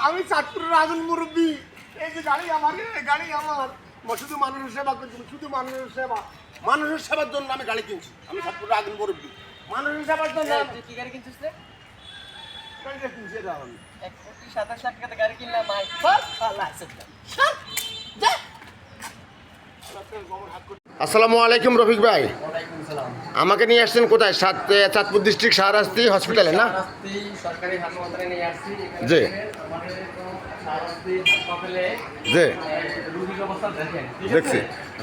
আমি চাঁদপুরের আগুন মুরব্বী। এই যে গাড়ি আমার, গাড়ি আমার। শুধু মানুষের সেবা করছি, শুধু মানুষের সেবা। মানুষের সেবার জন্য আমি গাড়ি কিনছি। আমি চাঁদপুরের আগুন মুরব্বী, মানুষের সেবার জন্য। কি গাড়ি কিনছিস রে? গাড়িটা কিনছি এটা আমি। 1,27,00,000 টাকা গাড়ি কিনলাম ভাই। আসসালামু আলাইকুম রফিক ভাই। ওয়ালাইকুম সালাম। আমাকে নিয়ে আসছেন কোথায়? চাঁদপুর ডিস্ট্রিক্ট শাহরাস্তি হসপিটালে না? শাহরাস্তি সরকারি হাসপাতালে নিয়ে আসছি। জি। আমাদের শাহরাস্তি হাসপাতালে জি। রোগীর অবস্থা দেখেন। দেখছি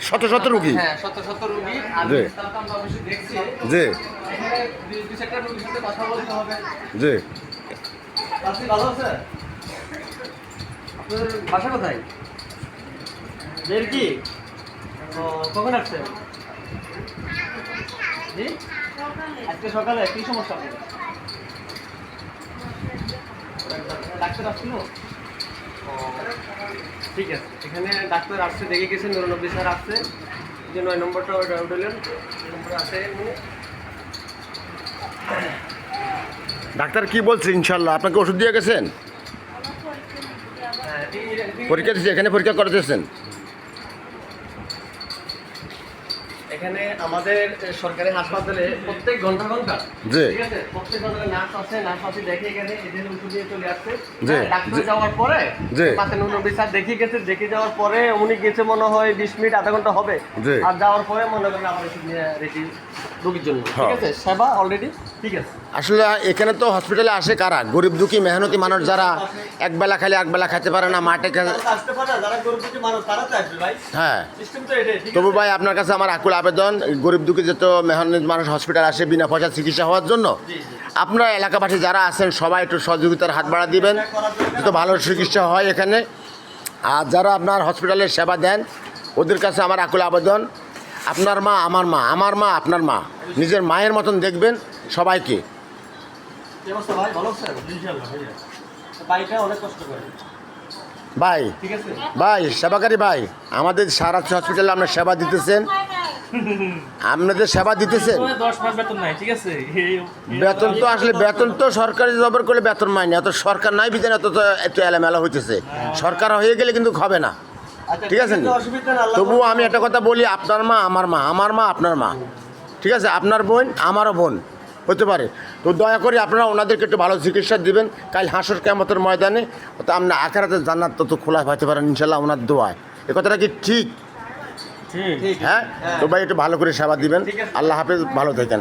শত শত রুগী। হ্যাঁ, শত শত রোগী। আর জি। বিস্তারিত আমরা অবশ্যই দেখছি। জি এখানে দুই চারটা রোগীর সাথে কথা বলতে হবে। জি। আপনি ভালো আছেন? আপনার বাসা কোথায়? বের কি? ও, কখন আসছেন? জি? আজকে সকালে কি সমস্যা আপনার? ডাক্তার আসছিল? ও, ঠিক আছে। এখানে ডাক্তার আসছে, দেখে গেছেন, 99 স্যার আসছে। এই যে 9 নম্বরটা উঠলেন, এই নম্বরে আসে উনি। ডাক্তার কি বলছে? ইনশাল্লাহ আপনাকে ওষুধ দিয়ে গেছেন? হ্যাঁ, পরীক্ষা দিচ্ছে, এখানে পরীক্ষা করাতেছেন? এখানে আমাদের সরকারি হাসপাতালে প্রত্যেক ঘন্টা ঘন্টা, জি। ঠিক আছে, প্রত্যেক ঘন্টা নার্স আছে দেখে এখানে এদের ওষুধ দিয়ে চলে আসছে। জি। ডাক্তার যাওয়ার পরে জি। পাশে নুনবি স্যার দেখে যাওয়ার পরে উনি গেছে মনে হয় 20 মিনিট আধা ঘন্টা হবে। জি। আর যাওয়ার পরে মনে করেন আবার ওষুধ নিয়ে রেডি রোগীর জন্য, ঠিক হ্যাঁ। আছে, সেবা অলরেডি ঠিক আছে। আসলে এখানে তো হসপিটালে আসে কারা? গরিব দুঃখী মেহনতি মানুষ, যারা একবেলা খালি একবেলা খেতে পারে না, মাঠে আসতে পারে যারা গরিব দুঃখী মানুষ, তারা তো আসবে ভাই। হ্যাঁ। সিস্টেম তো এটাই, ঠিক তবু আছে? ভাই আপনার কাছে আমার আকুল আবেদন, গরিব দুঃখী যত মেহনতি মানুষ হসপিটাল আসে বিনা পয়সা চিকিৎসা হওয়ার জন্য, জি, জি। আপনারা এলাকাবাসী যারা আছেন সবাই একটু সহযোগিতার হাত বাড়া দিবেন, যাতে ভালো চিকিৎসা হয় এখানে। আর যারা আপনার হসপিটালের সেবা দেন ওদের কাছে আমার আকুল আবেদন, আপনার মা আমার মা, আমার মা আপনার মা, নিজের মায়ের মতন দেখবেন সবাইকে। কি অবস্থা ভাই? ভালো আছেন? ইনশাআল্লাহ ভাইয়া। ভাইটা অনেক কষ্ট করে, ভাই, ঠিক আছে? ভাই সেবাকারী ভাই, আমাদের সারাচ্ছি হসপিটালে আপনার সেবা দিতেছেন, আপনাদের সেবা দিতেছেন। 10 মাস বেতন নাই, ঠিক আছে? বেতন তো আসলে বেতন তো সরকারি জবের করলে বেতন মাইনে, এত সরকার নাই বিধান এত তো একটু এলামেলা হইতেছে। সরকার হয়ে গেলে কিন্তু হবে না, আচ্ছা, ঠিক আছে? অসুবিধা না, আল্লাহ তবুও আমি একটা কথা বলি, আপনার মা আমার মা, আমার মা আপনার মা, ঠিক আছে? আপনার বোন আমারও বোন হতে পারে। তো দয়া করে আপনারা ওনাদেরকে একটু ভালো চিকিৎসা দিবেন। কাল হাসর কিয়ামতের ময়দানে তো আমরা আখেরাতে জান্নাত তো খোলা পাইতে পারেন ইনশাল্লাহ ওনার দোয়ায়। এ কথাটা কি ঠিক? ঠিক। হ্যাঁ। তো ভাই একটু ভালো করে সেবা দিবেন। ঠিক আছে। আল্লাহ হাফেজ, ভালো থাকেন।